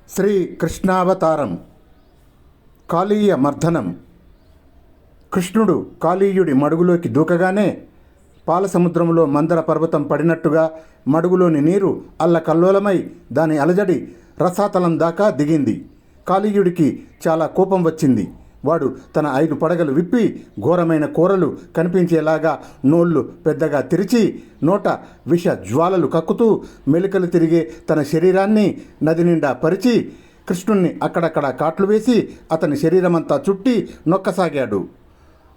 శ్రీ కృష్ణావతారం కాళీయ మర్దనం. కృష్ణుడు కాళీయుడి మడుగులోకి దూకగానే పాలసముద్రంలో మందర పర్వతం పడినట్టుగా మడుగులోని నీరు అల్లకల్లోలమై దాని అలజడి రసాతలం దాకా దిగింది. కాళీయుడికి చాలా కోపం వచ్చింది. వాడు తన 5 పడగలు విప్పి ఘోరమైన కూరలు కనిపించేలాగా నోళ్ళు పెద్దగా తెరిచి నోట విష జ్వాలలు కక్కుతూ మెలికలు తిరిగే తన శరీరాన్ని నది నిండా పరిచి కృష్ణుణ్ణి అక్కడక్కడ కాట్లు వేసి అతని శరీరమంతా చుట్టి నొక్కసాగాడు.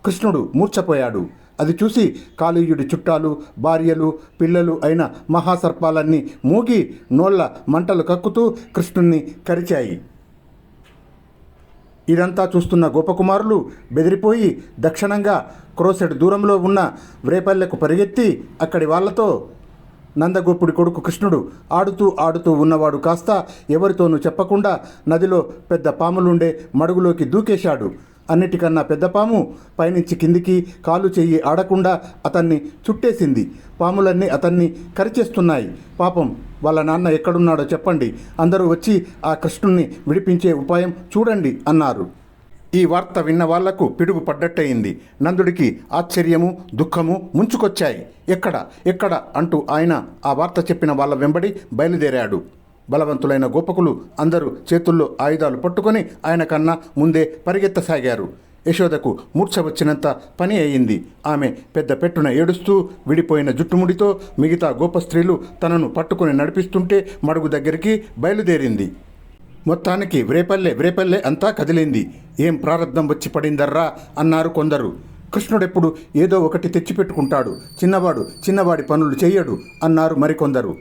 కృష్ణుడు మూర్ఛపోయాడు. అది చూసి కాళీయుడి చుట్టాలు, భార్యలు, పిల్లలు అయిన మహాసర్పాలన్నీ మూగి నోళ్ళ మంటలు కక్కుతూ కృష్ణుణ్ణి కరిచాయి. ఇదంతా చూస్తున్న గోపకుమారులు బెదిరిపోయి దక్షిణంగా క్రోసెడు దూరంలో ఉన్న వ్రేపల్లెకు పరిగెత్తి అక్కడి వాళ్లతో, నందగోపుడి కొడుకు కృష్ణుడు ఆడుతూ ఉన్నవాడు కాస్త ఎవరితోనూ చెప్పకుండా నదిలో పెద్ద పాములుండే మడుగులోకి దూకేశాడు. అన్నిటికన్నా పెద్ద పాము పైనుంచి కిందికి కాలు చెయ్యి ఆడకుండా అతన్ని చుట్టేసింది. పాములన్నీ అతన్ని కరిచేస్తున్నాయి. పాపం వాళ్ళ నాన్న ఎక్కడున్నాడో చెప్పండి, అందరూ వచ్చి ఆ కృష్ణుణ్ణి విడిపించే ఉపాయం చూడండి అన్నారు. ఈ వార్త విన్న వాళ్లకు పిడుగు పడ్డట్టయింది. నందుడికి ఆశ్చర్యము, దుఃఖము ముంచుకొచ్చాయి. ఎక్కడ అంటూ ఆయన ఆ వార్త చెప్పిన వాళ్ళ వెంబడి బయలుదేరాడు. బలవంతులైన గోపకులు అందరూ చేతుల్లో ఆయుధాలు పట్టుకొని ఆయన కన్నా ముందే పరిగెత్తసాగారు. యశోదకు మూర్ఛ వచ్చినంత పని అయింది. ఆమె పెద్ద పెట్టున ఏడుస్తూ విడిపోయిన జుట్టుముడితో మిగతా గోపస్త్రీలు తనను పట్టుకుని నడిపిస్తుంటే మడుగు దగ్గరికి బయలుదేరింది. మొత్తానికి వ్రేపల్లె అంతా కదిలింది. ఏం ప్రారంధం వచ్చి పడిందర్రా అన్నారు కొందరు. కృష్ణుడెప్పుడు ఏదో ఒకటి తెచ్చిపెట్టుకుంటాడు, చిన్నవాడి పనులు చెయ్యడు అన్నారు మరికొందరు.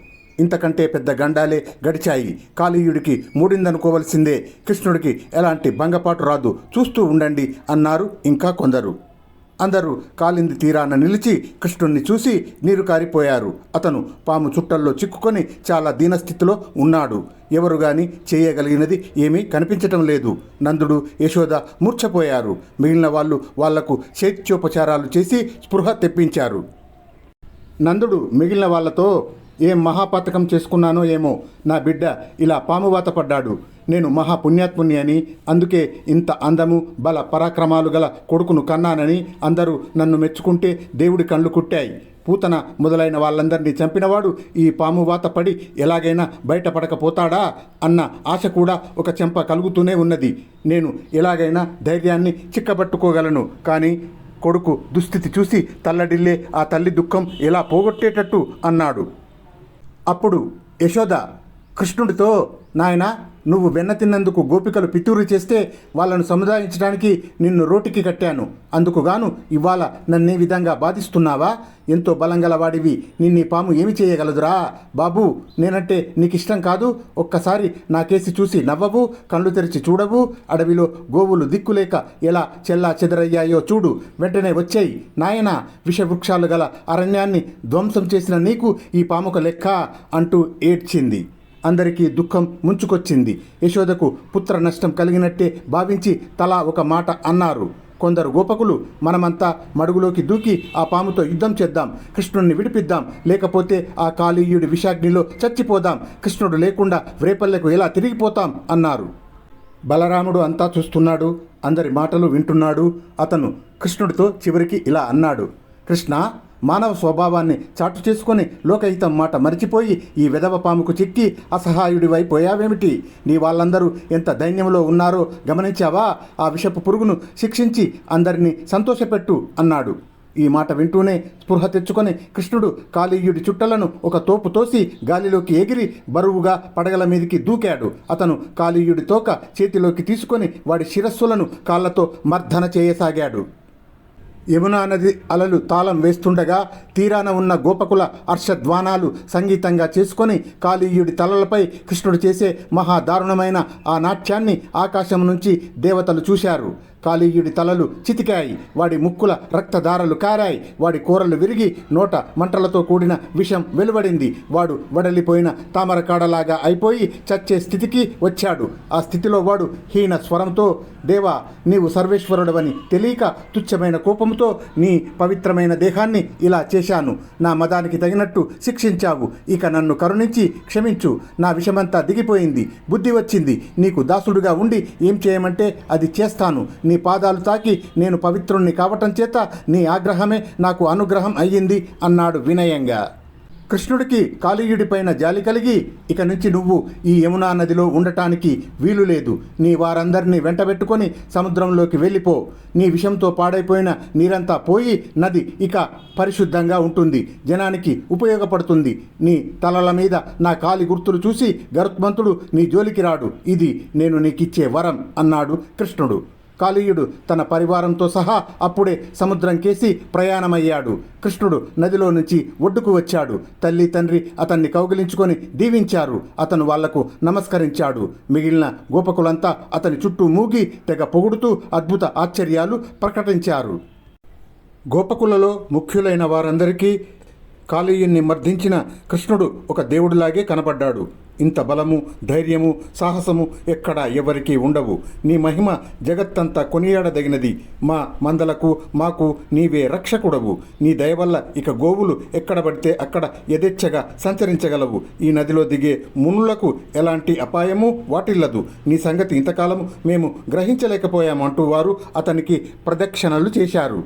ఇంతకంటే పెద్ద గండాలే గడిచాయి. కాళీయుడికి మూడిందనుకోవలసిందే, కృష్ణుడికి ఎలాంటి భంగపాటు రాదు, చూస్తూ ఉండండి అన్నారు ఇంకా కొందరు. అందరూ కాలింది తీరాన నిలిచి కృష్ణుణ్ణి చూసి నీరు కారిపోయారు. అతను పాము చుట్టల్లో చిక్కుకొని చాలా దీనస్థితిలో ఉన్నాడు. ఎవరు గాని చేయగలిగినది ఏమీ కనిపించటం లేదు. నందుడు, యశోద మూర్ఛపోయారు. మిగిలిన వాళ్ళు వాళ్లకు శైత్యోపచారాలు చేసి స్పృహ తెప్పించారు. నందుడు మిగిలిన వాళ్లతో, ఏం మహాపాతకం చేసుకున్నానో ఏమో, నా బిడ్డ ఇలా పామువాత పడ్డాడు. నేను మహాపుణ్యాత్ముని అని, అందుకే ఇంత అందము, బల పరాక్రమాలు గల కొడుకును కన్నానని అందరూ నన్ను మెచ్చుకుంటే దేవుడి కళ్ళు కుట్టాయి. పూతన మొదలైన వాళ్ళందరినీ చంపినవాడు ఈ పామువాత పడి ఎలాగైనా బయటపడకపోతాడా అన్న ఆశ కూడా ఒక చెంప కలుగుతూనే ఉన్నది. నేను ఎలాగైనా ధైర్యాన్ని చిక్కబట్టుకోగలను, కానీ కొడుకు దుస్థితి చూసి తల్లడిల్లే ఆ తల్లి దుఃఖం ఎలా పోగొట్టేటట్టు అన్నాడు. అప్పుడు యశోద కృష్ణుడితో, నాయనా, నువ్వు వెన్న తిన్నందుకు గోపికలు పితూరు చేస్తే వాళ్ళను సముదాయించడానికి నిన్ను రోటికి కట్టాను. అందుకుగాను ఇవాళ నన్నే విధంగా బాధిస్తున్నావా? ఎంతో బలంగల వాడివి, నిన్నీ పాము ఏమి చేయగలదురా? బాబూ, నేనంటే నీకిష్టం కాదు? ఒక్కసారి నా కేసి చూసి నవ్వవు, కళ్ళు తెరిచి చూడవు? అడవిలో గోవులు దిక్కులేక ఎలా చెల్లా చెదరయ్యాయో చూడు, వెంటనే వచ్చేయి నాయనా. విషవృక్షాలు గల అరణ్యాన్ని ధ్వంసం చేసిన నీకు ఈ పాముక లెక్క అంటూ ఏడ్చింది. అందరికీ దుఃఖం ముంచుకొచ్చింది. యశోదకు పుత్ర నష్టం కలిగినట్టే భావించి తలా ఒక మాట అన్నారు. కొందరు గోపకులు, మనమంతా మడుగులోకి దూకి ఆ పాముతో యుద్ధం చేద్దాం, కృష్ణుడిని విడిపిద్దాం, లేకపోతే ఆ కాళీయుడి విషాగ్నిలో చచ్చిపోదాం, కృష్ణుడు లేకుండా వ్రేపల్లెకు ఎలా తిరిగిపోతాం అన్నారు. బలరాముడు అంతా చూస్తున్నాడు, అందరి మాటలు వింటున్నాడు. అతను కృష్ణుడితో చివరికి ఇలా అన్నాడు, కృష్ణ, మానవ స్వభావాన్ని చాటు చేసుకొని లోకహితం మాట మరిచిపోయి ఈ వెధవ పాముకు చిక్కి అసహాయుడివైపోయావేమిటి? నీ వాళ్ళందరూ ఎంత దైన్యంలో ఉన్నారో గమనించావా? ఆ విషపు పురుగును శిక్షించి అందరినీ సంతోషపెట్టు అన్నాడు. ఈ మాట వింటూనే స్పృహ తెచ్చుకొని కృష్ణుడు కాళీయుడి చుట్టలను ఒక తోపు తోసి గాలిలోకి ఎగిరి బరువుగా పడగల మీదికి దూకాడు. అతను కాళీయుడి తోక చేతిలోకి తీసుకొని వాడి శిరస్సులను కాళ్లతో మర్దన చేయసాగాడు. యమునా నది అలలు తాళం వేస్తుండగా తీరాన ఉన్న గోపకుల హర్షధ్వానాలు సంగీతంగా చేసుకొని కాళీయుడి తలలపై కృష్ణుడు చేసే మహాదారుణమైన ఆ నాట్యాన్ని ఆకాశం నుంచి దేవతలు చూశారు. కాళీయుడి తలలు చితికాయి, వాడి ముక్కుల రక్తధారలు కారాయి, వాడి కూరలు విరిగి నోట మంటలతో కూడిన విషం వెలువడింది. వాడు వడలిపోయిన తామరకాడలాగా అయిపోయి చచ్చే స్థితికి వచ్చాడు. ఆ స్థితిలో వాడు హీన స్వరంతో, దేవా, నీవు సర్వేశ్వరుడవని తెలియక తుచ్చమైన కోపంతో నీ పవిత్రమైన దేహాన్ని ఇలా చేశాను. నా మదానికి తగినట్టు శిక్షించావు. ఇక నన్ను కరుణించి క్షమించు. నా విషమంతా దిగిపోయింది, బుద్ధి వచ్చింది. నీకు దాసుడుగా ఉండి ఏం చేయమంటే అది చేస్తాను. నీ పాదాలు తాకి నేను పవిత్రుణ్ణి కావటం చేత నీ ఆగ్రహమే నాకు అనుగ్రహం అయ్యింది అన్నాడు వినయంగా. కృష్ణుడికి కాళీయుడిపైన జాలి కలిగి, ఇక నుంచి నువ్వు ఈ యమునా నదిలో ఉండటానికి వీలు లేదు. నీ వారందరినీ వెంటబెట్టుకొని సముద్రంలోకి వెళ్ళిపో. నీ విషంతో పాడైపోయిన నీరంతా పోయి నది ఇక పరిశుద్ధంగా ఉంటుంది, జనానికి ఉపయోగపడుతుంది. నీ తలల మీద నా కాలి గుర్తులు చూసి గరుత్మంతుడు నీ జోలికి రాడు. ఇది నేను నీకిచ్చే వరం అన్నాడు కృష్ణుడు. కాళీయుడు తన పరివారంతో సహా అప్పుడే సముద్రం కేసి ప్రయాణమయ్యాడు. కృష్ణుడు నదిలో నుంచి ఒడ్డుకు వచ్చాడు. తల్లి తండ్రి అతన్ని కౌగిలించుకొని దీవించారు. అతను వాళ్లకు నమస్కరించాడు. మిగిలిన గోపకులంతా అతని చుట్టూ మూగి తెగ పొగుడుతూ అద్భుత ఆశ్చర్యాలు ప్రకటించారు. గోపకులలో ముఖ్యులైన వారందరికీ కాళీయుణ్ణి మర్దించిన కృష్ణుడు ఒక దేవుడిలాగే కనపడ్డాడు. ఇంత బలము, ధైర్యము, సాహసము ఎక్కడా ఎవరికీ ఉండవు. నీ మహిమ జగత్తంతా కొనియాడదగినది. మా మందలకు మాకు నీవే రక్షకుడవు. నీ దయవల్ల ఇక గోవులు ఎక్కడ పడితే అక్కడ యథేచ్ఛగా సంచరించగలవు. ఈ నదిలో దిగే మునులకు ఎలాంటి అపాయము వాటిల్లదు. నీ సంగతి ఇంతకాలము మేము గ్రహించలేకపోయామంటూ వారు అతనికి ప్రదక్షిణలు చేశారు.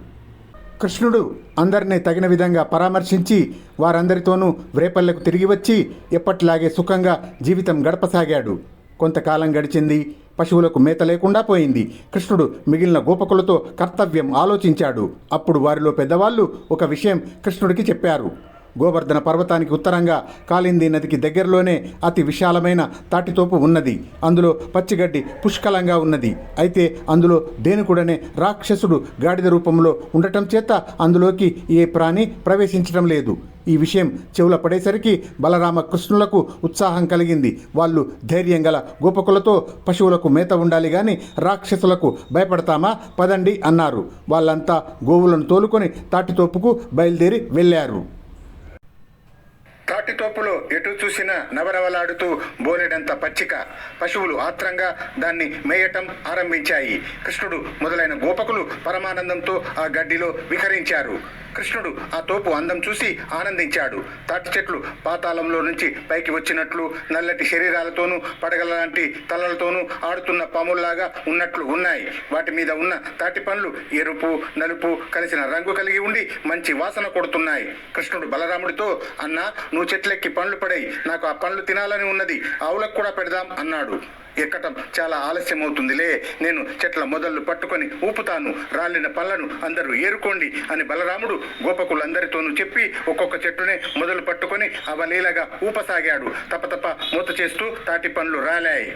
కృష్ణుడు అందరినీ తగిన విధంగా పరామర్శించి వారందరితోనూ వ్రేపల్లెకు తిరిగి వచ్చి ఎప్పటిలాగే సుఖంగా జీవితం గడపసాగాడు. కొంతకాలం గడిచింది. పశువులకు మేత లేకుండా పోయింది. కృష్ణుడు మిగిలిన గోపకులతో కర్తవ్యం ఆలోచించాడు. అప్పుడు వారిలో పెద్దవాళ్ళు ఒక విషయం కృష్ణుడికి చెప్పారు. గోవర్ధన పర్వతానికి ఉత్తరంగా కాళింది నదికి దగ్గరలోనే అతి విశాలమైన తాటితోపు ఉన్నది. అందులో పచ్చిగడ్డి పుష్కలంగా ఉన్నది. అయితే అందులో దేనికుడనే రాక్షసుడు గాడిద రూపంలో ఉండటం చేత అందులోకి ఏ ప్రాణి ప్రవేశించడం లేదు. ఈ విషయం చెవుల పడేసరికి బలరామకృష్ణులకు ఉత్సాహం కలిగింది. వాళ్ళు ధైర్యం గల గోపకులతో పశువులకు మేత ఉండాలి కానీ రాక్షసులకు భయపడతామా, పదండి అన్నారు. వాళ్ళంతా గోవులను తోలుకొని తాటితోపుకు బయలుదేరి వెళ్ళారు. తాటితోపులో ఎటు చూసినా నవరవలాడుతూ బోలెడంత పచ్చిక. పశువులు ఆత్రంగా దాన్ని మేయటం ఆరంభించాయి. కృష్ణుడు మొదలైన గోపకులు పరమానందంతో ఆ గడ్డిలో విహరించారు. కృష్ణుడు ఆ తోపు అందం చూసి ఆనందించాడు. తాటి చెట్లు పాతాళంలో నుంచి పైకి వచ్చినట్లు, నల్లటి శరీరాలతోనూ పడగల లాంటి తలలతోనూ ఆడుతున్న పాముల్లాగా ఉన్నట్లు ఉన్నాయి. వాటి మీద ఉన్న తాటి పండ్లు ఎరుపు, నలుపు కలిసిన రంగు కలిగి ఉండి మంచి వాసన కొడుతున్నాయి. కృష్ణుడు బలరాముడితో, అన్నా, నువ్వు చెట్లెక్కి పండ్లు పడాయి, నాకు ఆ పండ్లు తినాలని ఉన్నది, ఆవులకు కూడా పెడదాం అన్నాడు. ఎక్కటం చాలా ఆలస్యమవుతుందిలే, నేను చెట్ల మొదళ్ళు పట్టుకొని ఊపుతాను, రాలిన పళ్ళను అందరూ ఏరుకోండి అని బలరాముడు గోపకులందరితోనూ చెప్పి ఒక్కొక్క చెట్టునే మొదలు పట్టుకొని అవలీలగా ఊపసాగాడు. తపతప మూత చేస్తూ తాటి పండ్లు రాలాయి.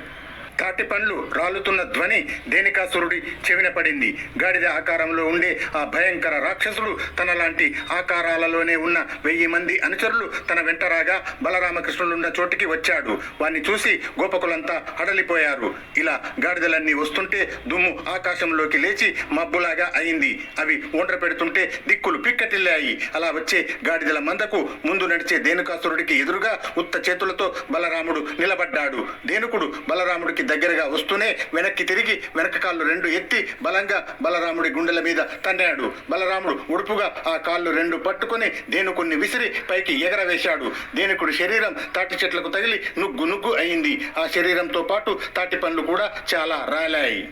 తాటి పండ్లు రాలుతున్న ధ్వని దేనికాసురుడి చెవిన పడింది. గాడిద ఆకారంలో ఉండే ఆ భయంకర రాక్షసుడు తనలాంటి ఆకారాలలోనే ఉన్న 1000 మంది అనుచరులు తన వెంటరాగా బలరామకృష్ణులున్న చోటికి వచ్చాడు. వాణ్ణి చూసి గోపకులంతా హడలిపోయారు. ఇలా గాడిదలన్నీ వస్తుంటే దుమ్ము ఆకాశంలోకి లేచి మబ్బులాగా అయింది. అవి ఒండ్ర పెడుతుంటే దిక్కులు పిక్కటిల్లాయి. అలా వచ్చే గాడిదల మందకు ముందు నడిచే దేనుకాసురుడికి ఎదురుగా ఉత్త చేతులతో బలరాముడు నిలబడ్డాడు. దేనుకుడు బలరాముడికి దగ్గరగా వస్తూనే వెనక్కి తిరిగి వెనక కాళ్ళు 2 ఎత్తి బలంగా బలరాముడి గుండెల మీద తన్నాడు. బలరాముడు ఉడుపుగా ఆ కాళ్ళు 2 పట్టుకొని దేనుకుని విసిరి పైకి ఎగరవేశాడు. దేనుకుడి శరీరం తాటి చెట్లకు తగిలి నుగ్గు నుగ్గు అయింది. ఆ శరీరంతో పాటు తాటి పండ్లు కూడా చాలా రాలాయి.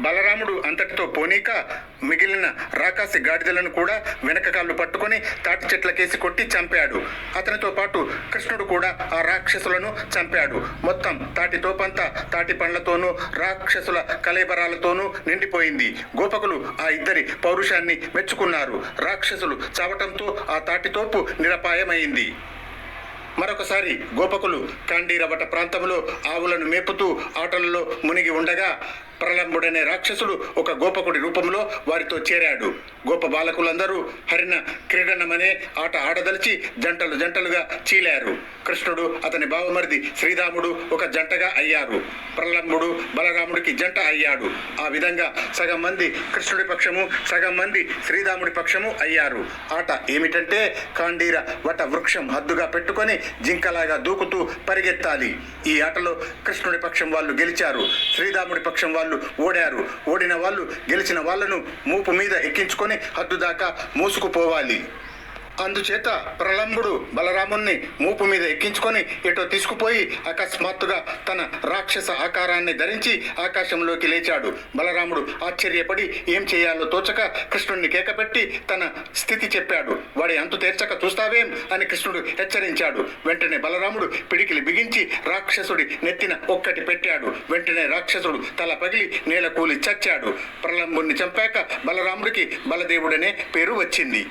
బలరాముడు అంతటితో పోనీక మిగిలిన రాకాసి గాడిదలను కూడా వెనక కాళ్ళు పట్టుకొని తాటి చెట్లకేసి కొట్టి చంపాడు. అతనితో పాటు కృష్ణుడు కూడా ఆ రాక్షసులను చంపాడు. మొత్తం తాటి తోపంతా తాటి పండ్లతోనూ రాక్షసుల కలేబరాలతోనూ నిండిపోయింది. గోపకులు ఆ ఇద్దరి పౌరుషాన్ని మెచ్చుకున్నారు. రాక్షసులు చావటంతో ఆ తాటితోపు నిరపాయమైంది. మరొకసారి గోపకులు కాండీరవట ప్రాంతంలో ఆవులను మేపుతూ ఆటలలో మునిగి ఉండగా ప్రలంబుడనే రాక్షసుడు ఒక గోపకుడి రూపంలో వారితో చేరాడు. గోప బాలకులందరూ హరిణ క్రీడనమనే ఆట ఆడదలిచి జంటలు జంటలుగా చీలారు. కృష్ణుడు అతని బావమరిది శ్రీరాముడు ఒక జంటగా అయ్యారు. ప్రలంబుడు బలరాముడికి జంట అయ్యాడు. ఆ విధంగా సగం మంది కృష్ణుడి పక్షము, సగం మంది శ్రీరాముడి పక్షము అయ్యారు. ఆట ఏమిటంటే కాండీర వట వృక్షం హద్దుగా పెట్టుకొని జింకలాగా దూకుతూ పరిగెత్తాలి. ఈ ఆటలో కృష్ణుడి పక్షం వాళ్ళు గెలిచారు, శ్రీరాముడి పక్షం వాళ్ళు ఓడారు. ఓడిన వాళ్ళు గెలిచిన వాళ్ళను మూపు మీద ఎక్కించుకొని హద్దు దాకా మూసుకుపోవాలి. అందుచేత ప్రలంబుడు బలరాముణ్ణి మూపు మీద ఎక్కించుకొని ఎటో తీసుకుపోయి అకస్మాత్తుగా తన రాక్షస ఆకారాన్ని ధరించి ఆకాశంలోకి లేచాడు. బలరాముడు ఆశ్చర్యపడి ఏం చేయాలో తోచక కృష్ణుడిని కేకపెట్టి తన స్థితి చెప్పాడు. వాడి అంతు తీర్చక చూస్తావేం అని కృష్ణుడు హెచ్చరించాడు. వెంటనే బలరాముడు పిడికిలి బిగించి రాక్షసుడి నెత్తిన ఒక్కటి పెట్టాడు. వెంటనే రాక్షసుడు తల పగిలి నేల కూలి చచ్చాడు. ప్రలంబుణ్ణి చంపాక బలరాముడికి బలదేవుడనే పేరు వచ్చింది.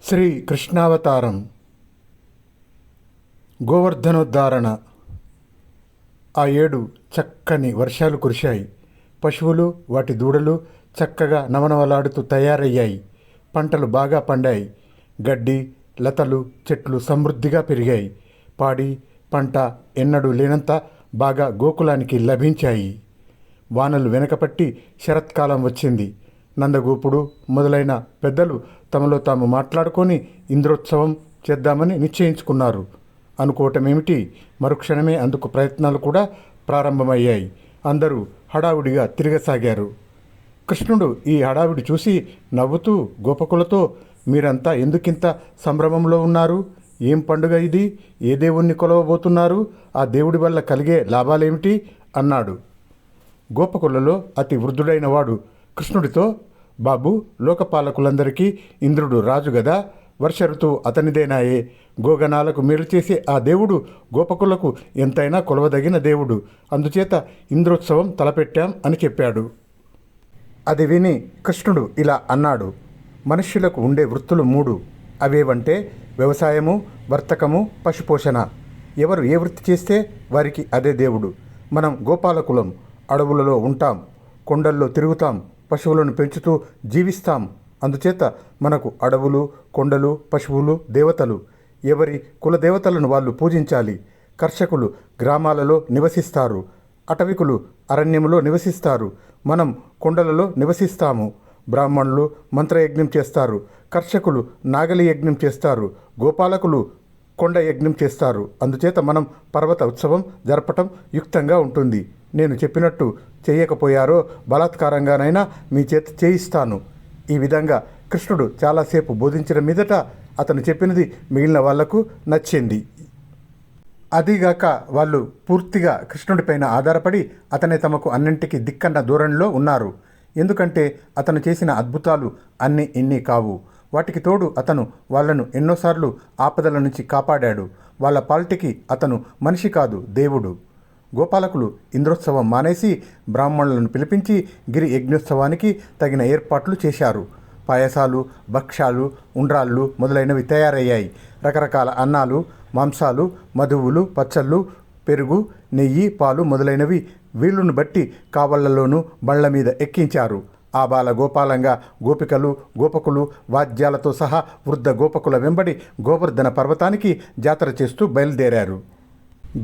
శ్రీ కృష్ణావతారం. గోవర్ధనోద్ధారణ. ఆ ఏడు చక్కని వర్షాలు కురిశాయి. పశువులు వాటి దూడలు చక్కగా నవనవలాడుతూ తయారయ్యాయి. పంటలు బాగా పండాయి. గడ్డి లతలు చెట్లు సమృద్ధిగా పెరిగాయి. పాడి పంట ఎన్నడూ లేనంత బాగా గోకులానికి లభించాయి. వానలు వెనకపట్టి శరత్కాలం వచ్చింది. నందగోపుడు మొదలైన పెద్దలు తమలో తాము మాట్లాడుకొని ఇంద్రోత్సవం చేద్దామని నిశ్చయించుకున్నారు. అనుకోవటమేమిటి, మరుక్షణమే అందుకు ప్రయత్నాలు కూడా ప్రారంభమయ్యాయి. అందరూ హడావుడిగా తిరగసాగారు. కృష్ణుడు ఈ హడావుడి చూసి నవ్వుతూ గోపకులతో, మీరంతా ఎందుకింత సంభ్రమంలో ఉన్నారు? ఏం పండుగ ఇది? ఏ దేవుణ్ణి కొలవబోతున్నారు? ఆ దేవుడి వల్ల కలిగే లాభాలేమిటి అన్నాడు. గోపకులలో అతి వృద్ధుడైన వాడు కృష్ణుడితో, బాబు, లోకపాలకులందరికీ ఇంద్రుడు రాజు గదా, వర్ష ఋతువు అతనిదేనాయే. గోగణాలకు మేలు చేసే ఆ దేవుడు గోపకులకు ఎంతైనా కొలవదగిన దేవుడు. అందుచేత ఇంద్రోత్సవం తలపెట్టాం అని చెప్పాడు. అది విని కృష్ణుడు ఇలా అన్నాడు. మనుష్యులకు ఉండే వృత్తులు 3. అవేవంటే వ్యవసాయము, వర్తకము, పశుపోషణ. ఎవరు ఏ వృత్తి చేస్తే వారికి అదే దేవుడు. మనం గోపాలకులం. అడవులలో ఉంటాం, కొండల్లో తిరుగుతాం, పశువులను పెంచుతూ జీవిస్తాం. అందుచేత మనకు అడవులు, కొండలు, పశువులు దేవతలు. ఎవరి కులదేవతలను వాళ్ళు పూజించాలి. కర్షకులు గ్రామాలలో నివసిస్తారు, అటవికులు అరణ్యములో నివసిస్తారు. మనం కొండలలో నివసిస్తాము. బ్రాహ్మణులు మంత్రయజ్ఞం చేస్తారు, కర్షకులు నాగలి యజ్ఞం చేస్తారు, గోపాలకులు కొండ యజ్ఞం చేస్తారు. అందుచేత మనం పర్వత ఉత్సవం జరపటం యుక్తంగా ఉంటుంది. నేను చెప్పినట్టు చేయకపోయారో బలాత్కారంగానైనా మీ చేత చేయిస్తాను. ఈ విధంగా కృష్ణుడు చాలాసేపు బోధించిన మీదట అతను చెప్పినది మిగిలిన వాళ్లకు నచ్చింది. అదీగాక వాళ్ళు పూర్తిగా కృష్ణుడిపైన ఆధారపడి అతనే తమకు అన్నింటికి దిక్కన్న ధోరణిలో ఉన్నారు. ఎందుకంటే అతను చేసిన అద్భుతాలు అన్నీ ఇన్ని కావు. వాటికి తోడు అతను వాళ్లను ఎన్నోసార్లు ఆపదల నుంచి కాపాడాడు. వాళ్ళ పాలిటికి అతను మనిషి కాదు, దేవుడు. గోపాలకులు ఇంద్రోత్సవం మానేసి బ్రాహ్మణులను పిలిపించి గిరి యజ్ఞోత్సవానికి తగిన ఏర్పాట్లు చేశారు. పాయసాలు, భక్ష్యాలు, ఉండ్రాళ్ళు మొదలైనవి తయారయ్యాయి. రకరకాల అన్నాలు, మాంసాలు, మధువులు, పచ్చళ్ళు, పెరుగు, నెయ్యి, పాలు మొదలైనవి వీలును బట్టి కావళ్లలోనూ బళ్ల మీద ఎక్కించారు. ఆబాల గోపాలంగా గోపికలు, గోపకులు వాద్యాలతో సహా వృద్ధ గోపకుల వెంబడి గోవర్ధన పర్వతానికి జాతర చేస్తూ బయలుదేరారు.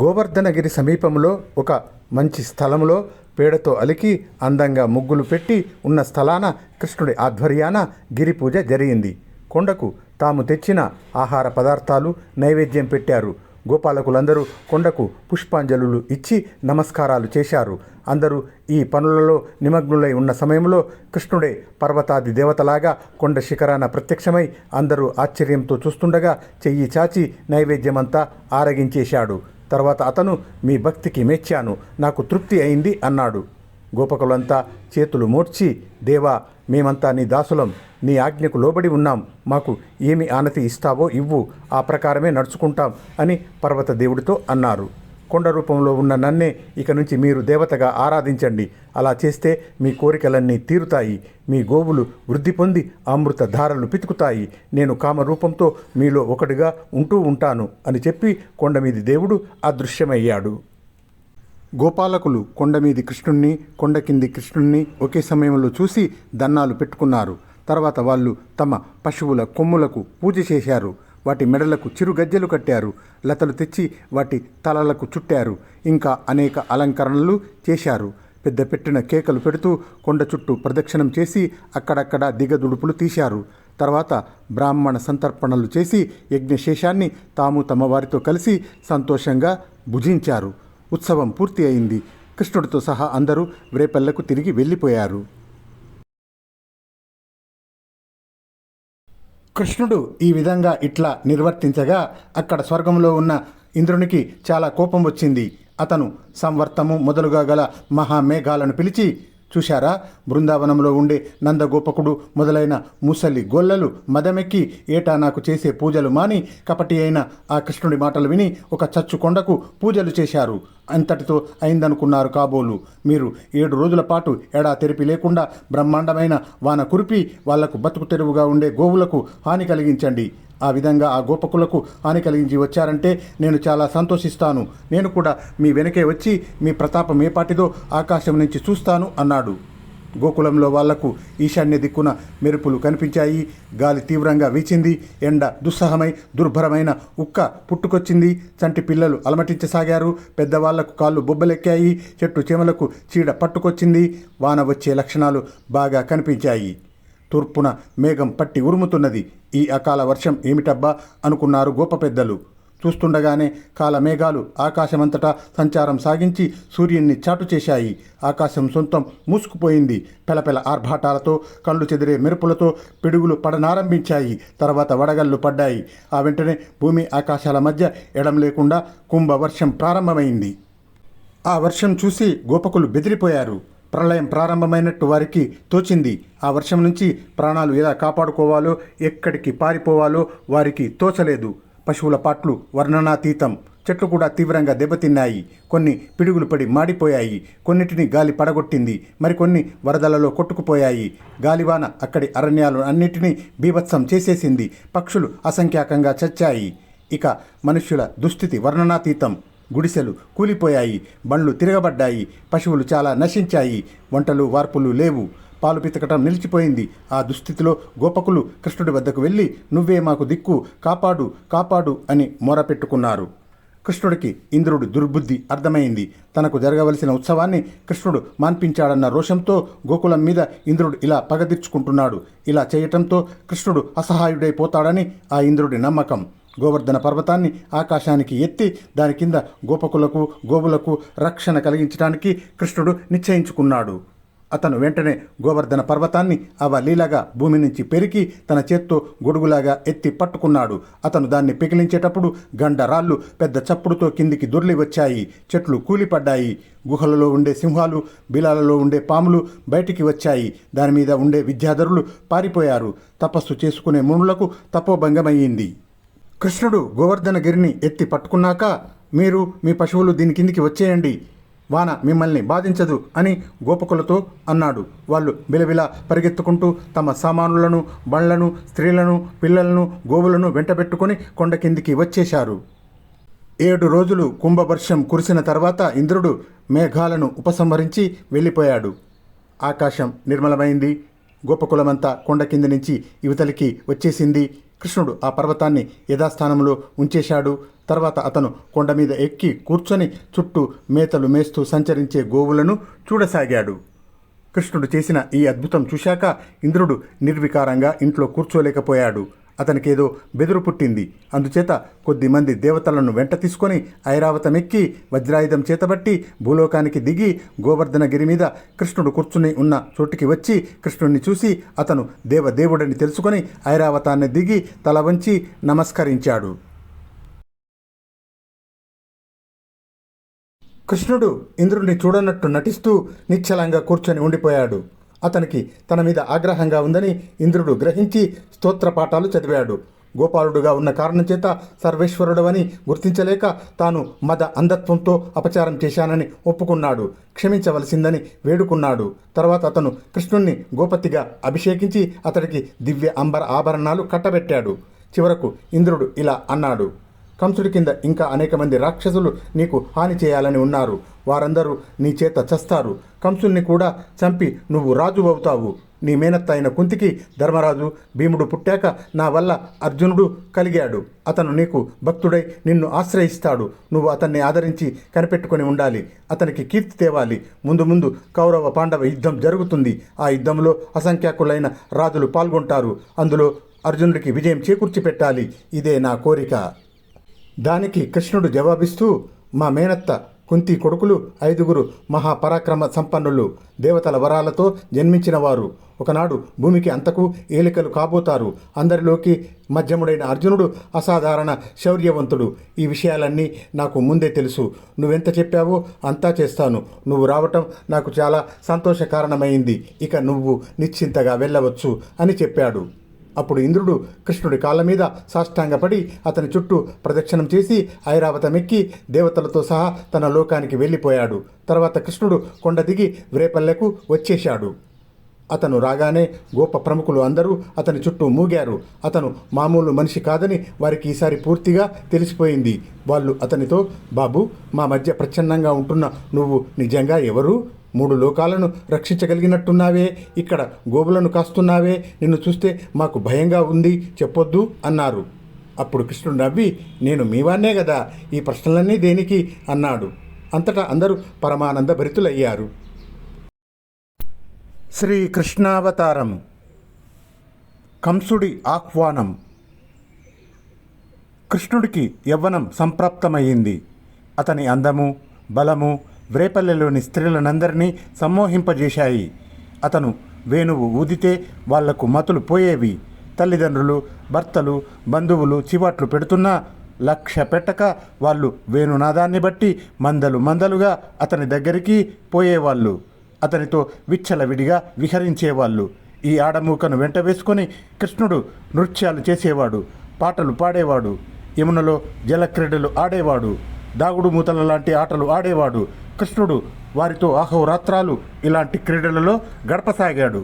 గోవర్ధనగిరి సమీపంలో ఒక మంచి స్థలంలో పేడతో అలికి అందంగా ముగ్గులు పెట్టి ఉన్న స్థలాన కృష్ణుడి ఆధ్వర్యాన గిరి పూజ జరిగింది. కొండకు తాము తెచ్చిన ఆహార పదార్థాలు నైవేద్యం పెట్టారు. గోపాలకులందరూ కొండకు పుష్పాంజలులు ఇచ్చి నమస్కారాలు చేశారు. అందరూ ఈ పనులలో నిమగ్నులై ఉన్న సమయంలో కృష్ణుడే పర్వతాది దేవతలాగా కొండ శిఖరాన ప్రత్యక్షమై అందరూ ఆశ్చర్యంతో చూస్తుండగా చెయ్యి చాచి నైవేద్యమంతా ఆరగించేశాడు. తర్వాత అతను, మీ భక్తికి మెచ్చాను, నాకు తృప్తి అయింది అన్నాడు. గోపకులంతా చేతులు మోడ్చి, దేవా, మేమంతా నీ దాసులం, నీ ఆజ్ఞకు లోబడి ఉన్నాం, మాకు ఏమి ఆనతి ఇస్తావో ఇవ్వు, ఆ ప్రకారమే నడుచుకుంటాం అని పర్వత దేవుడితో అన్నారు. కొండ రూపంలో ఉన్న నన్నే ఇక నుంచి మీరు దేవతగా ఆరాధించండి. అలా చేస్తే మీ కోరికలన్నీ తీరుతాయి. మీ గోవులు వృద్ధి పొంది అమృత ధారలు పితుకుతాయి. నేను కామరూపంతో మీలో ఒకటిగా ఉంటూ ఉంటాను అని చెప్పి కొండమీది దేవుడు అదృశ్యమయ్యాడు. గోపాలకులు కొండమీది కృష్ణుణ్ణి, కొండ కింది కృష్ణుణ్ణి ఒకే సమయంలో చూసి దన్నాలు పెట్టుకున్నారు. తర్వాత వాళ్ళు తమ పశువుల కొమ్ములకు పూజ చేశారు. వాటి మెడలకు చిరుగజ్జెలు కట్టారు. లతలు తెచ్చి వాటి తలలకు చుట్టారు. ఇంకా అనేక అలంకరణలు చేశారు. పెద్ద పెట్టిన కేకలు పెడుతూ కొండ చుట్టూ ప్రదక్షిణం చేసి అక్కడక్కడ దిగదుడుపులు తీశారు. తర్వాత బ్రాహ్మణ సంతర్పణలు చేసి యజ్ఞశేషాన్ని తాము తమ వారితో కలిసి సంతోషంగా భుజించారు. ఉత్సవం పూర్తి అయింది. కృష్ణుడితో సహా అందరూ వ్రేపల్లకు తిరిగి వెళ్ళిపోయారు. కృష్ణుడు ఈ విధంగా ఇట్లా నిర్వర్తించగా అక్కడ స్వర్గంలో ఉన్న ఇంద్రునికి చాలా కోపం వచ్చింది. అతను సంవర్తము మొదలుగా గల మహామేఘాలను పిలిచి, చూశారా, బృందావనంలో ఉండే నందగోపకుడు మొదలైన ముసలి గొల్లలు మదమెక్కి ఏటా నాకు చేసే పూజలు మాని కపటి అయిన ఆ కృష్ణుడి మాటలు విని ఒక చచ్చు కొండకు పూజలు చేశారు. అంతటితో అయిందనుకున్నారు కాబోలు. మీరు 7 రోజుల పాటు ఎడా తెరిపి లేకుండా బ్రహ్మాండమైన వాన కురిపి వాళ్లకు బతుకు తెరువుగా ఉండే గోవులకు హాని కలిగించండి. ఆ విధంగా ఆ గోపకులకు హాని కలిగించి వచ్చారంటే నేను చాలా సంతోషిస్తాను. నేను కూడా మీ వెనకే వచ్చి మీ ప్రతాపం ఏపాటిదో ఆకాశం నుంచి చూస్తాను అన్నాడు. గోకులంలో వాళ్లకు ఈశాన్య దిక్కున మెరుపులు కనిపించాయి. గాలి తీవ్రంగా వీచింది. ఎండ దుస్సహమై దుర్భరమైన ఉక్క పుట్టుకొచ్చింది. చంటి పిల్లలు అలమటించసాగారు. పెద్దవాళ్లకు కాళ్ళు బొబ్బలెక్కాయి. చెట్టు చేమలకు చీడ పట్టుకొచ్చింది. వాన వచ్చే లక్షణాలు బాగా కనిపించాయి. తూర్పున మేఘం పట్టి ఉరుముతున్నది. ఈ అకాల వర్షం ఏమిటబ్బా అనుకున్నారు గోప పెద్దలు. చూస్తుండగానే కాలమేఘాలు ఆకాశమంతటా సంచారం సాగించి సూర్యున్ని చాటు చేశాయి. ఆకాశం సొంతం మూసుకుపోయింది. పెలపెల ఆర్భాటాలతో, కళ్ళు చెదిరే మెరుపులతో పిడుగులు పడనారంభించాయి. తర్వాత వడగళ్ళు పడ్డాయి. ఆ వెంటనే భూమి ఆకాశాల మధ్య ఎడం లేకుండా కుంభవర్షం ప్రారంభమైంది. ఆ వర్షం చూసి గోపకులు బెదిరిపోయారు. ప్రళయం ప్రారంభమైనట్టు వారికి తోచింది. ఆ వర్షం నుంచి ప్రాణాలు ఎలా కాపాడుకోవాలో, ఎక్కడికి పారిపోవాలో వారికి తోచలేదు. పశువుల పాట్లు వర్ణనాతీతం. చెట్లు కూడా తీవ్రంగా దెబ్బతిన్నాయి. కొన్ని పిడుగులు పడి మాడిపోయాయి. కొన్నిటిని గాలి పడగొట్టింది. మరికొన్ని వరదలలో కొట్టుకుపోయాయి. గాలివాన అక్కడి అరణ్యాలు అన్నిటినీ బీభత్సం చేసేసింది. పక్షులు అసంఖ్యాకంగా చచ్చాయి. ఇక మనుష్యుల దుస్థితి వర్ణనాతీతం. గుడిసెలు కూలిపోయాయి. బండ్లు తిరగబడ్డాయి. పశువులు చాలా నశించాయి. వంటలు వార్పులు లేవు. పాలు పితకటం నిలిచిపోయింది. ఆ దుస్థితిలో గోపకులు కృష్ణుడి వద్దకు వెళ్ళి, నువ్వే మాకు దిక్కు, కాపాడు కాపాడు అని మొరపెట్టుకున్నారు. కృష్ణుడికి ఇంద్రుడి దుర్బుద్ధి అర్థమైంది. తనకు జరగవలసిన ఉత్సవాన్ని కృష్ణుడు మాన్పించాడన్న రోషంతో గోకులం మీద ఇంద్రుడు ఇలా పగదీర్చుకుంటున్నాడు. ఇలా చేయటంతో కృష్ణుడు అసహాయుడైపోతాడని ఆ ఇంద్రుడి నమ్మకం. గోవర్ధన పర్వతాన్ని ఆకాశానికి ఎత్తి దాని కింద గోపకులకు గోవులకు రక్షణ కలిగించడానికి కృష్ణుడు నిశ్చయించుకున్నాడు. అతను వెంటనే గోవర్ధన పర్వతాన్ని అవలీలగా భూమి నుంచి పెరికి తన చేత్తో గొడుగులాగా ఎత్తి పట్టుకున్నాడు. అతను దాన్ని పికిలించేటప్పుడు గండరాళ్ళు పెద్ద చప్పుడుతో కిందికి దొర్లి వచ్చాయి. చెట్లు కూలిపడ్డాయి. గుహలలో ఉండే సింహాలు, బిలాలలో ఉండే పాములు బయటికి వచ్చాయి. దానిమీద ఉండే విద్యాధరులు పారిపోయారు. తపస్సు చేసుకునే మునులకు తపోభంగమయ్యింది. కృష్ణుడు గోవర్ధనగిరిని ఎత్తి పట్టుకున్నాక, మీరు మీ పశువులు దీని కిందికి వచ్చేయండి, వాన మిమ్మల్ని బాధించదు అని గోపకులతో అన్నాడు. వాళ్ళు బిలబిల పరిగెత్తుకుంటూ తమ సామానులను, బండ్లను, స్త్రీలను, పిల్లలను, గోవులను వెంటబెట్టుకొని కొండ కిందికి వచ్చేశారు. 7 రోజులు కుంభవర్షం కురిసిన తర్వాత ఇంద్రుడు మేఘాలను ఉపసంహరించి వెళ్ళిపోయాడు. ఆకాశం నిర్మలమైంది. గోపకులమంతా కొండ కింది నుంచి యువతలికి వచ్చేసింది. కృష్ణుడు ఆ పర్వతాన్ని యథాస్థానంలో ఉంచేశాడు. తర్వాత అతను కొండ మీద ఎక్కి కూర్చొని చుట్టూ మేతలు మేస్తూ సంచరించే గోవులను చూడసాగాడు. కృష్ణుడు చేసిన ఈ అద్భుతం చూశాక ఇంద్రుడు నిర్వికారంగా ఇంట్లో కూర్చోలేకపోయాడు. అతనికేదో బెదురు పుట్టింది. అందుచేత కొద్దిమంది దేవతలను వెంట తీసుకొని ఐరావతమెక్కి వజ్రాయుధం చేతబట్టి భూలోకానికి దిగి గోవర్ధనగిరి మీద కృష్ణుడు కూర్చుని ఉన్న చోటికి వచ్చి కృష్ణుడిని చూసి అతను దేవదేవుడని తెలుసుకొని ఐరావతాన్ని దిగి తల వంచి నమస్కరించాడు. కృష్ణుడు ఇంద్రుడిని చూడనట్టు నటిస్తూ నిశ్చలంగా కూర్చొని ఉండిపోయాడు. అతనికి తన మీద ఆగ్రహంగా ఉందని ఇంద్రుడు గ్రహించి స్తోత్రపాఠాలు చదివాడు. గోపాలుడుగా ఉన్న కారణం చేత సర్వేశ్వరుడవని గుర్తించలేక తాను మద అంధత్వంతో అపచారం చేశానని ఒప్పుకున్నాడు. క్షమించవలసిందని వేడుకున్నాడు. తర్వాత అతను కృష్ణుణ్ణి గోపతిగా అభిషేకించి అతడికి దివ్య అంబర ఆభరణాలు కట్టబెట్టాడు. చివరకు ఇంద్రుడు ఇలా అన్నాడు: కంసుడి కింద ఇంకా అనేక మంది రాక్షసులు నీకు హాని చేయాలని ఉన్నారు. వారందరూ నీ చేత చస్తారు. కంసుల్ని కూడా చంపి నువ్వు రాజు అవుతావు. నీ మేనత్త అయిన కుంతికి ధర్మరాజు భీముడు పుట్టాక నా వల్ల అర్జునుడు కలిగాడు. అతను నీకు భక్తుడై నిన్ను ఆశ్రయిస్తాడు. నువ్వు అతన్ని ఆదరించి కనిపెట్టుకొని ఉండాలి. అతనికి కీర్తి తేవాలి. ముందు ముందు కౌరవ పాండవ యుద్ధం జరుగుతుంది. ఆ యుద్ధంలో అసంఖ్యాకులైన రాజులు పాల్గొంటారు. అందులో అర్జునుడికి విజయం చేకూర్చి పెట్టాలి. ఇదే నా కోరిక. దానికి కృష్ణుడు జవాబిస్తూ, మా మేనత్త కుంతి కొడుకులు 5 మహాపరాక్రమ సంపన్నులు, దేవతల వరాలతో జన్మించిన వారు. ఒకనాడు భూమికి అంతకు ఏలికలు కాబోతారు. అందరిలోకి మధ్యముడైన అర్జునుడు అసాధారణ శౌర్యవంతుడు. ఈ విషయాలన్నీ నాకు ముందే తెలుసు. నువ్వెంత చెప్పావో అంతా చేస్తాను. నువ్వు రావటం నాకు చాలా సంతోషకారణమైంది. ఇక నువ్వు నిశ్చింతగా వెళ్ళవచ్చు అని చెప్పాడు. అప్పుడు ఇంద్రుడు కృష్ణుడి కాళ్ళ మీద సాష్టాంగపడి అతని చుట్టూ ప్రదక్షిణం చేసి ఐరావతమెక్కి దేవతలతో సహా తన లోకానికి వెళ్ళిపోయాడు. తర్వాత కృష్ణుడు కొండ దిగి వ్రేపల్లెకు వచ్చేశాడు. అతను రాగానే గోప ప్రముఖులు అందరూ అతని చుట్టూ మూగారు. అతను మామూలు మనిషి కాదని వారికి ఈసారి పూర్తిగా తెలిసిపోయింది. వాళ్ళు అతనితో, బాబు, మా మధ్య ప్రచ్ఛన్నంగా ఉంటున్న నువ్వు నిజంగా ఎవరు? 3 లోకాలను రక్షించగలిగినట్టున్నావే, ఇక్కడ గోవులను కాస్తున్నావే, నిన్ను చూస్తే మాకు భయంగా ఉంది, చెప్పొద్దు అన్నారు. అప్పుడు కృష్ణుడు నవ్వి, నేను మీవాన్నే కదా, ఈ ప్రశ్నలన్నీ దేనికి అన్నాడు. అంతటా అందరూ పరమానంద భరితులయ్యారు. శ్రీకృష్ణావతారం. కంసుడి ఆహ్వానం. కృష్ణుడికి యవ్వనం సంప్రాప్తమయ్యింది. అతని అందము, బలము వ్రేపల్లెలోని స్త్రీలనందరినీ సమ్మోహింపజేశాయి. అతను వేణువు ఊదితే వాళ్లకు మతులు పోయేవి. తల్లిదండ్రులు, భర్తలు, బంధువులు చివాట్లు పెడుతున్నా లక్ష్య పెట్టక వాళ్ళు వేణునాదాన్ని బట్టి మందలుగా అతని దగ్గరికి పోయేవాళ్ళు. అతనితో విచ్చలవిడిగా విహరించేవాళ్ళు. ఈ ఆడమూకను వెంట వేసుకొని కృష్ణుడు నృత్యాలు చేసేవాడు, పాటలు పాడేవాడు, యమునలో జలక్రీడలు ఆడేవాడు, దాగుడు మూతల లాంటి ఆటలు ఆడేవాడు. కృష్ణుడు వారితో అహోరాత్రాలు ఇలాంటి క్రీడలలో గడపసాగాడు.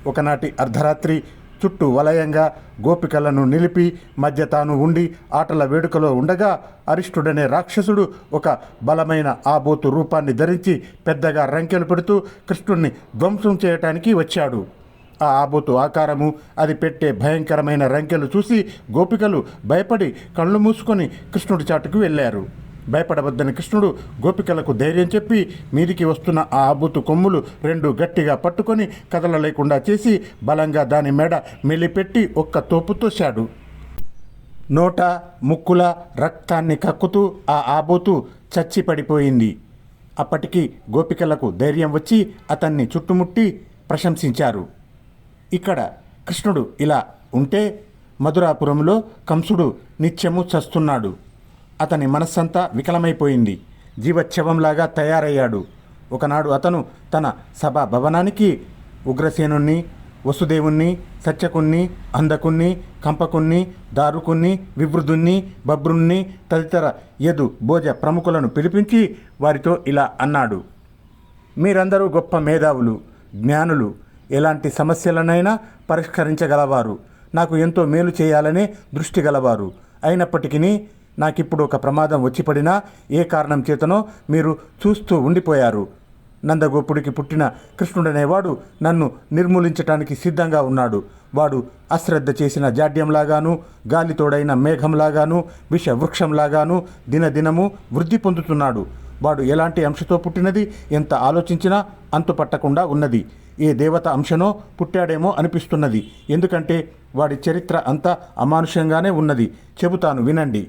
ఒకనాటి అర్ధరాత్రి చుట్టూ వలయంగా గోపికలను నిలిపి మధ్య తాను ఉండి ఆటల వేడుకలో ఉండగా అరిష్టుడనే రాక్షసుడు ఒక బలమైన ఆబోతు రూపాన్ని ధరించి పెద్దగా రంకెలు పెడుతూ కృష్ణుణ్ణి ధ్వంసం చేయటానికి వచ్చాడు. ఆ ఆబోతు ఆకారము, అది పెట్టే భయంకరమైన రంకెలు చూసి గోపికలు భయపడి కళ్ళు మూసుకొని కృష్ణుడి చాటుకు వెళ్ళారు. భయపడవద్దని కృష్ణుడు గోపికలకు ధైర్యం చెప్పి మీదికి వస్తున్న ఆ ఆబోతు కొమ్ములు 2 గట్టిగా పట్టుకొని కదలలేకుండా చేసి బలంగా దాని మెడ మెలిపెట్టి ఒక్క తోపు తోశాడు. నోట ముక్కుల రక్తాన్ని కక్కుతూ ఆ ఆబోతు చచ్చి పడిపోయింది. అప్పటికి గోపికలకు ధైర్యం వచ్చి అతన్ని చుట్టుముట్టి ప్రశంసించారు. ఇక్కడ కృష్ణుడు ఇలా ఉంటే మధురాపురంలో కంసుడు నిత్యము చస్తున్నాడు. అతని మనస్సంతా వికలమైపోయింది. జీవచ్ఛవంలాగా తయారయ్యాడు. ఒకనాడు అతను తన సభా భవనానికి ఉగ్రసేనుణ్ణి, వసుదేవుణ్ణి, సత్యకుణ్ణి, అందకుణ్ణి, కంపకుణ్ణి, దారుకుణ్ణి, వివృధుణ్ణి, బభ్రుణ్ణి తదితర యదు భోజ ప్రముఖులను పిలిపించి వారితో ఇలా అన్నాడు: మీరందరూ గొప్ప మేధావులు, జ్ఞానులు, ఎలాంటి సమస్యలనైనా పరిష్కరించగలవారు, నాకు ఎంతో మేలు చేయాలనే దృష్టి గలవారు. అయినప్పటికీ నాకిప్పుడు ఒక ప్రమాదం వచ్చి పడినా ఏ కారణం చేతనో మీరు చూస్తూ ఉండిపోయారు. నందగోపుడికి పుట్టిన కృష్ణుడనేవాడు నన్ను నిర్మూలించటానికి సిద్ధంగా ఉన్నాడు. వాడు అశ్రద్ధ చేసిన జాడ్యంలాగాను, గాలితోడైన మేఘంలాగాను, విషవృక్షంలాగాను దినదినము వృద్ధి పొందుతున్నాడు. వాడు ఎలాంటి అంశతో పుట్టినది ఎంత ఆలోచించినా అంతుపట్టకుండా ఉన్నది. ఏ దేవత అంశనో పుట్టాడేమో అనిపిస్తున్నది. ఎందుకంటే వాడి చరిత్ర అంతా అమానుషంగానే ఉన్నది. చెబుతాను వినండి.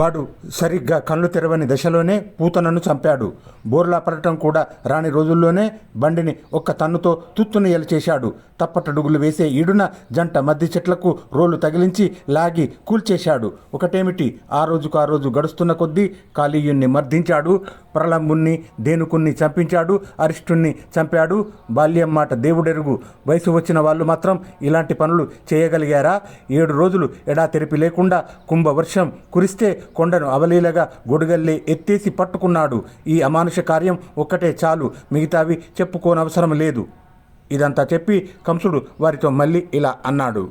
వాడు సరిగ్గా కళ్ళు తెరవని దశలోనే పూతనను చంపాడు. బోర్లా పడటం కూడా రాని రోజుల్లోనే బండిని ఒక్క తన్నుతో తుత్తునియలు చేశాడు. తప్పటడుగులు వేసే ఈడున జంట మద్ది చెట్లకు రోలు తగిలించి లాగి కూల్చేశాడు. ఒకటేమిటి, ఆ రోజు గడుస్తున్న కొద్దీ కాళీయుణ్ణి మర్దించాడు, ప్రలంబుణ్ణి ధేనుకుణ్ణి చంపించాడు, అరిష్టుణ్ణి చంపాడు. బాల్యం మాట దేవుడెరుగు. వయసు వచ్చిన వాళ్ళు మాత్రం ఇలాంటి పనులు చేయగలిగారా? 7 రోజులు ఎడా తెరిపి లేకుండా కుంభవర్షం కురిస్తే కొండను అవలీలగా గొడుగల్లే ఎత్తేసి పట్టుకున్నాడు. ఈ అమానుష కార్యం ఒక్కటే చాలు, మిగతావి చెప్పుకోనవసరం లేదు. ఇదంతా చెప్పి కంసుడు వారితో మళ్ళీ ఇలా అన్నాడు.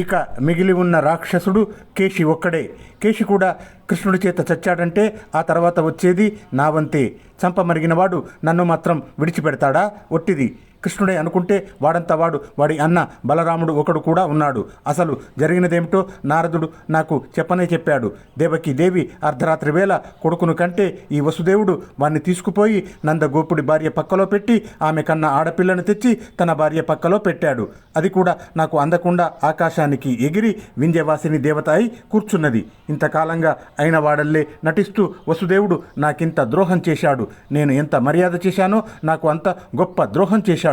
ఇక మిగిలి ఉన్న రాక్షసుడు కేశి ఒక్కడే. కేశి కూడా కృష్ణుడి చేత చచ్చాడంటే ఆ తర్వాత వచ్చేది నా వంతే. చంపమరిగినవాడు నన్ను మాత్రం విడిచిపెడతాడా? ఒట్టిది. కృష్ణుడే అనుకుంటే వాడంతా వాడి అన్న బలరాముడు ఒకడు కూడా ఉన్నాడు. అసలు జరిగినదేమిటో నారదుడు నాకు చెప్పనే చెప్పాడు. దేవకి దేవి అర్ధరాత్రి వేళ కొడుకును కంటే ఈ వసుదేవుడు వాణ్ణి తీసుకుపోయి నందగోపుడి భార్య పక్కలో పెట్టి ఆమె కన్న ఆడపిల్లను తెచ్చి తన భార్య పక్కలో పెట్టాడు. అది కూడా నాకు అందకుండా ఆకాశానికి ఎగిరి వింధ్యవాసిని దేవత అయి కూర్చున్నది. ఇంతకాలంగా అయిన వాడల్లే నటిస్తూ వసుదేవుడు నాకింత ద్రోహం చేశాడు. నేను ఎంత మర్యాద చేశానో నాకు అంత గొప్ప ద్రోహం చేశాడు.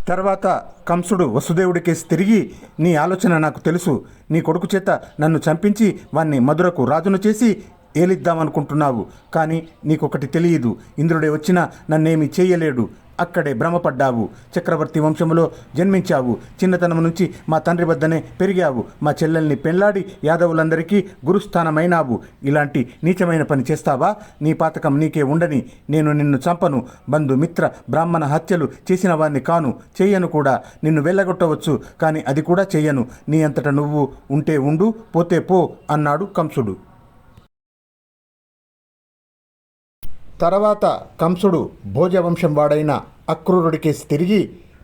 తర్వాత కంసుడు వసుదేవుడికేసి తిరిగి, నీ ఆలోచన నాకు తెలుసు. నీ కొడుకు చేత నన్ను చంపించి వాణ్ణి మధురకు రాజును చేసి ఏలిద్దామనుకుంటున్నావు. కానీ నీకొకటి తెలియదు. ఇంద్రుడే వచ్చినా నన్నేమీ చేయలేడు. అక్కడే భ్రమపడ్డావు. చక్రవర్తి వంశంలో జన్మించావు. చిన్నతనం నుంచి మా తండ్రి వద్దనే పెరిగావు. మా చెల్లెల్ని పెళ్లాడి యాదవులందరికీ గురుస్థానమైనావు. ఇలాంటి నీచమైన పని చేస్తావా? నీ పాతకం నీకే ఉండని. నేను నిన్ను చంపను. బంధుమిత్ర బ్రాహ్మణ హత్యలు చేసిన వాణ్ణి కాను, చెయ్యను కూడా. నిన్ను వెళ్ళగొట్టవచ్చు, కానీ అది కూడా చెయ్యను. నీ అంతట నువ్వు ఉంటే ఉండు, పోతే పో అన్నాడు కంసుడు. తర్వాత కంసుడు భోజవంశం వాడైన అక్రూరుడికేసి తిరిగి,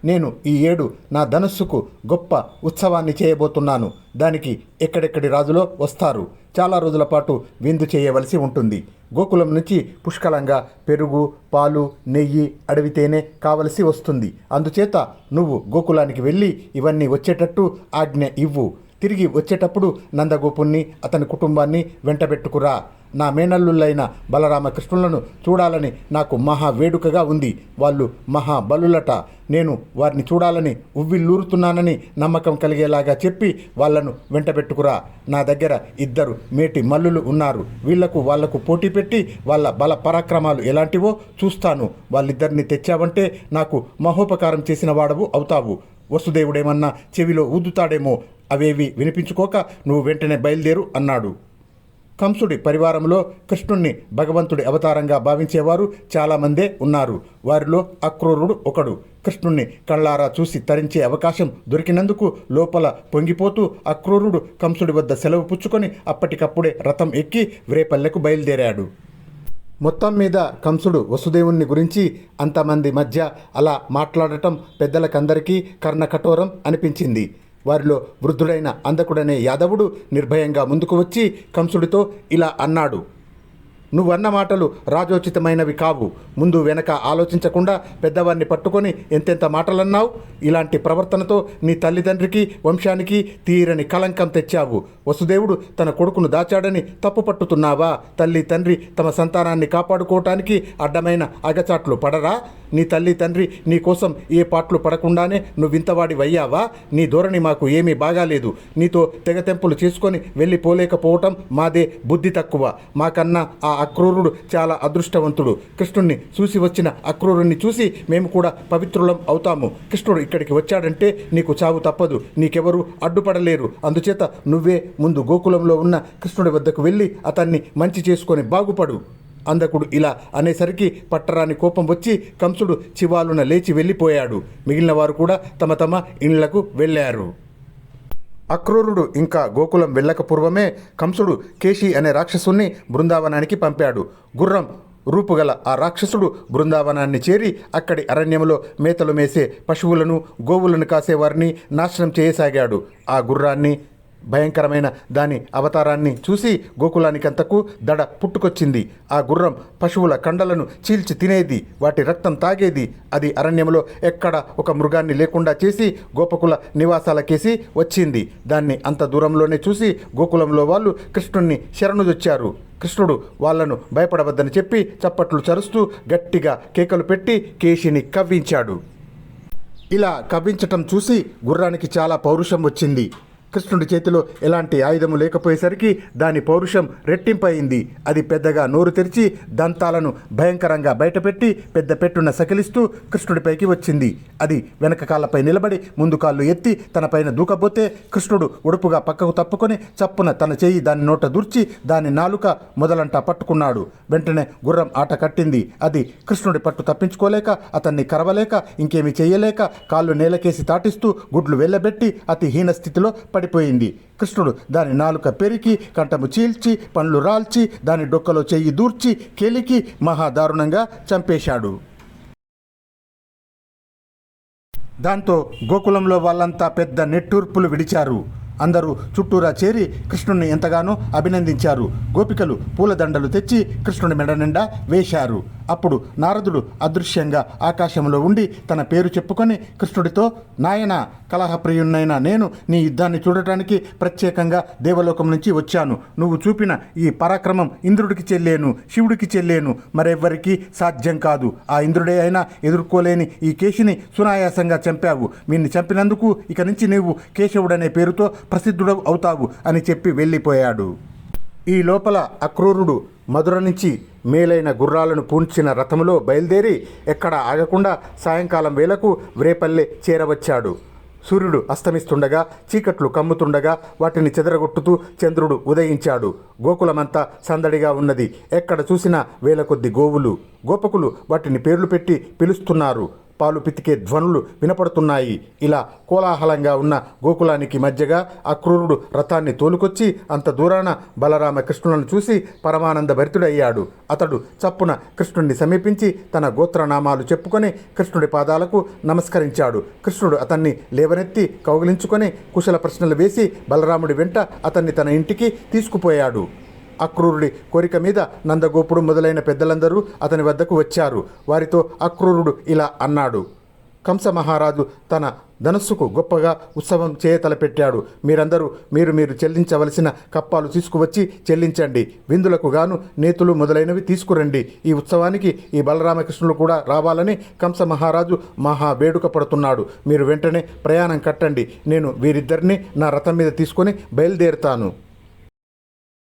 నేను ఈ ఏడు నా ధనుస్సుకు గొప్ప ఉత్సవాన్ని చేయబోతున్నాను. దానికి ఎక్కడెక్కడి రాజులో వస్తారు. చాలా రోజుల పాటు విందు చేయవలసి ఉంటుంది. గోకులం నుంచి పుష్కలంగా పెరుగు, పాలు, నెయ్యి, అడవి తేనె కావలసి వస్తుంది. అందుచేత నువ్వు గోకులానికి వెళ్ళి ఇవన్నీ వచ్చేటట్టు ఆజ్ఞ ఇవ్వు. తిరిగి వచ్చేటప్పుడు నందగోపుణ్ణి అతని కుటుంబాన్ని వెంటబెట్టుకురా. నా మేనల్లుళ్ళైన బలరామకృష్ణులను చూడాలని నాకు మహా వేడుకగా ఉంది. వాళ్ళు మహాబలులట. నేను వారిని చూడాలని ఉవ్విల్లూరుతున్నానని నమ్మకం కలిగేలాగా చెప్పి వాళ్లను వెంటబెట్టుకురా. నా దగ్గర 2 మేటి మల్లులు ఉన్నారు. వాళ్లకు పోటీ పెట్టి వాళ్ళ బల పరాక్రమాలు ఎలాంటివో చూస్తాను. వాళ్ళిద్దరిని తెచ్చావంటే నాకు మహోపకారం చేసిన వాడవు అవుతావు. వసుదేవుడేమన్నా చెవిలో ఊదుతాడేమో. అవేవి వినిపించుకోక నువ్వు వెంటనే బయలుదేరు అన్నాడు. కంసుడి పరివారంలో కృష్ణుణ్ణి భగవంతుడి అవతారంగా భావించేవారు చాలామందే ఉన్నారు. వారిలో అక్రూరుడు ఒకడు. కృష్ణుణ్ణి కళ్ళారా చూసి తరించే అవకాశం దొరికినందుకు లోపల పొంగిపోతూ అక్రూరుడు కంసుడి వద్ద సెలవు పుచ్చుకొని అప్పటికప్పుడే రథం ఎక్కి వ్రేపల్లెకు బయలుదేరాడు. మొత్తం మీద కంసుడు వసుదేవుని గురించి అంతమంది మధ్య అలా మాట్లాడటం పెద్దలకందరికీ కర్ణకఠోరం అనిపించింది. వారిలో వృద్ధుడైన అంధకుడనే యాదవుడు నిర్భయంగా ముందుకు వచ్చి కంసుడితో ఇలా అన్నాడు. నువ్వన్న మాటలు రాజోచితమైనవి కావు. ముందు వెనక ఆలోచించకుండా పెద్దవారిని పట్టుకొని ఎంతెంత మాటలన్నావు. ఇలాంటి ప్రవర్తనతో నీ తల్లిదండ్రికి వంశానికి తీరని కళంకం తెచ్చావు. వసుదేవుడు తన కొడుకును దాచాడని తప్పు పట్టుతున్నావా? తల్లి తండ్రి తమ సంతానాన్ని కాపాడుకోవటానికి అడ్డమైన అగచాట్లు పడరా? నీ తల్లి తండ్రి నీ కోసం ఏ పాటలు పడకుండానే నువ్వింతవాడివయ్యావా? నీ ధోరణి మాకు ఏమీ బాగాలేదు. నీతో తెగతెంపులు చేసుకొని వెళ్ళిపోలేకపోవటం మాదే బుద్ధి తక్కువ. మాకన్నా ఆ అక్రూరుడు చాలా అదృష్టవంతుడు. కృష్ణుణ్ణి చూసి వచ్చిన అక్రూరుణ్ణి చూసి మేము కూడా పవిత్రులం అవుతాము. కృష్ణుడు ఇక్కడికి వచ్చాడంటే నీకు చావు తప్పదు. నీకెవరూ అడ్డుపడలేరు. అందుచేత నువ్వే ముందు గోకులంలో ఉన్న కృష్ణుడి వద్దకు వెళ్ళి అతన్ని మంచి చేసుకొని బాగుపడు. అందకుడు ఇలా అనేసరికి పట్టరాని కోపం వచ్చి కంసుడు చివాలున లేచి వెళ్ళిపోయాడు. మిగిలిన వారు కూడా తమ తమ ఇండ్లకు వెళ్ళారు. అక్రూరుడు ఇంకా గోకులం వెళ్ళక పూర్వమే కంసుడు కేశి అనే రాక్షసుని బృందావనానికి పంపాడు. గుర్రం రూపుగల ఆ రాక్షసుడు బృందావనాన్ని చేరి అక్కడి అరణ్యంలో మేతలు మేసే పశువులను, గోవులను కాసేవారిని నాశనం చేయసాగాడు. ఆ గుర్రాన్ని భయంకరమైన దాని అవతారాన్ని చూసి గోకులానికంతకు దడ పుట్టుకొచ్చింది. ఆ గుర్రం పశువుల కండలను చీల్చి తినేది, వాటి రక్తం తాగేది. అది అరణ్యంలో ఎక్కడ ఒక మృగాన్ని లేకుండా చేసి గోపకుల నివాసాలకేసి వచ్చింది. దాన్ని అంత దూరంలోనే చూసి గోకులంలో వాళ్ళు కృష్ణుణ్ణి శరణుజొచ్చారు. కృష్ణుడు వాళ్లను భయపడవద్దని చెప్పి చప్పట్లు చరుస్తూ గట్టిగా కేకలు పెట్టి కేశిని కవ్వించాడు. ఇలా కవ్వించటం చూసి గుర్రానికి చాలా పౌరుషం వచ్చింది. కృష్ణుడి చేతిలో ఎలాంటి ఆయుధము లేకపోయేసరికి దాని పౌరుషం రెట్టింపయింది. అది పెద్దగా నోరు తెరిచి దంతాలను భయంకరంగా బయటపెట్టి పెద్ద పెట్టున సకిలిస్తూ కృష్ణుడిపైకి వచ్చింది. అది వెనక కాళ్ళపై నిలబడి ముందు కాళ్ళు ఎత్తి తనపైన దూకపోతే కృష్ణుడు ఉడుపుగా పక్కకు తప్పుకొని చప్పున తన చెయ్యి దాని నోట దూర్చి దాని నాలుక మొదలంటా పట్టుకున్నాడు. వెంటనే గుర్రం ఆట కట్టింది. అది కృష్ణుడి పట్టు తప్పించుకోలేక, అతన్ని కరవలేక, ఇంకేమీ చెయ్యలేక కాళ్ళు నేలకేసి తాటిస్తూ గుడ్లు వెళ్ళబెట్టి అతి హీన స్థితిలో పడిపోయింది. కృష్ణుడు దాని నాలుక పెరికి, కంఠము చీల్చి, పండ్లు రాల్చి, దాని డొక్కలో చెయ్యి దూర్చి కెలికి మహాదారుణంగా చంపేశాడు. దాంతో గోకులంలో వాళ్ళంతా పెద్ద నెట్టూర్పులు విడిచారు. అందరూ చుట్టూరా చేరి కృష్ణుణ్ణి ఎంతగానో అభినందించారు. గోపికలు పూలదండలు తెచ్చి కృష్ణుడి మెడ నిండా వేశారు. అప్పుడు నారదుడు అదృశ్యంగా ఆకాశంలో ఉండి తన పేరు చెప్పుకొని కృష్ణుడితో, నాయన కలహప్రియున్నైన నేను నీ యుద్ధాన్ని చూడటానికి ప్రత్యేకంగా దేవలోకం నుంచి వచ్చాను. నువ్వు చూపిన ఈ పరాక్రమం ఇంద్రుడికి చెల్లేను, శివుడికి చెల్లేను, మరెవ్వరికీ సాధ్యం కాదు. ఆ ఇంద్రుడే అయినా ఎదుర్కోలేని ఈ కేశిని సునాయాసంగా చంపావు. వీణ్ణి చంపినందుకు ఇక నుంచి నీవు కేశవుడనే పేరుతో ప్రసిద్ధుడు అవుతావు అని చెప్పి వెళ్ళిపోయాడు. ఈ లోపల అక్రూరుడు మధుర నుంచి మేలైన గుర్రాలను పూడ్చిన రథములో బయలుదేరి ఎక్కడా ఆగకుండా సాయంకాలం వేళకు వ్రేపల్లె చేరవచ్చాడు. సూర్యుడు అస్తమిస్తుండగా, చీకట్లు కమ్ముతుండగా వాటిని చెదరగొట్టుతూ చంద్రుడు ఉదయించాడు. గోకులమంతా సందడిగా ఉన్నది. ఎక్కడ చూసినా వేల కొద్ది గోవులు. గోపకులు వాటిని పేర్లు పెట్టి పిలుస్తున్నారు. పాలు పితికే ధ్వనులు వినపడుతున్నాయి. ఇలా కోలాహలంగా ఉన్న గోకులానికి మధ్యగా అక్రూరుడు రథాన్ని తోలుకొచ్చి అంత దూరాన బలరామ కృష్ణులను చూసి పరమానంద భరితుడయ్యాడు. అతడు చప్పున కృష్ణుడిని సమీపించి తన గోత్రనామాలు చెప్పుకొని కృష్ణుడి పాదాలకు నమస్కరించాడు. కృష్ణుడు అతన్ని లేవనెత్తి కౌగిలించుకొని కుశల ప్రశ్నలు వేసి బలరాముడి వెంట అతన్ని తన ఇంటికి తీసుకుపోయాడు. అక్రూరుడి కోరిక మీద నందగోపుడు మొదలైన పెద్దలందరూ అతని వద్దకు వచ్చారు. వారితో అక్రూరుడు ఇలా అన్నాడు: కంస మహారాజు తన ధనస్సుకు గొప్పగా ఉత్సవం చేయతలపెట్టాడు. మీరందరూ మీరు చెల్లించవలసిన కప్పాలు తీసుకువచ్చి చెల్లించండి. విందులకు గాను నేతులు మొదలైనవి తీసుకురండి. ఈ ఉత్సవానికి ఈ బలరామకృష్ణులు కూడా రావాలని కంస మహారాజు మహా వేడుక పడుతున్నాడు. మీరు వెంటనే ప్రయాణం కట్టండి. నేను వీరిద్దరిని నా రథం మీద తీసుకొని బయలుదేరుతాను.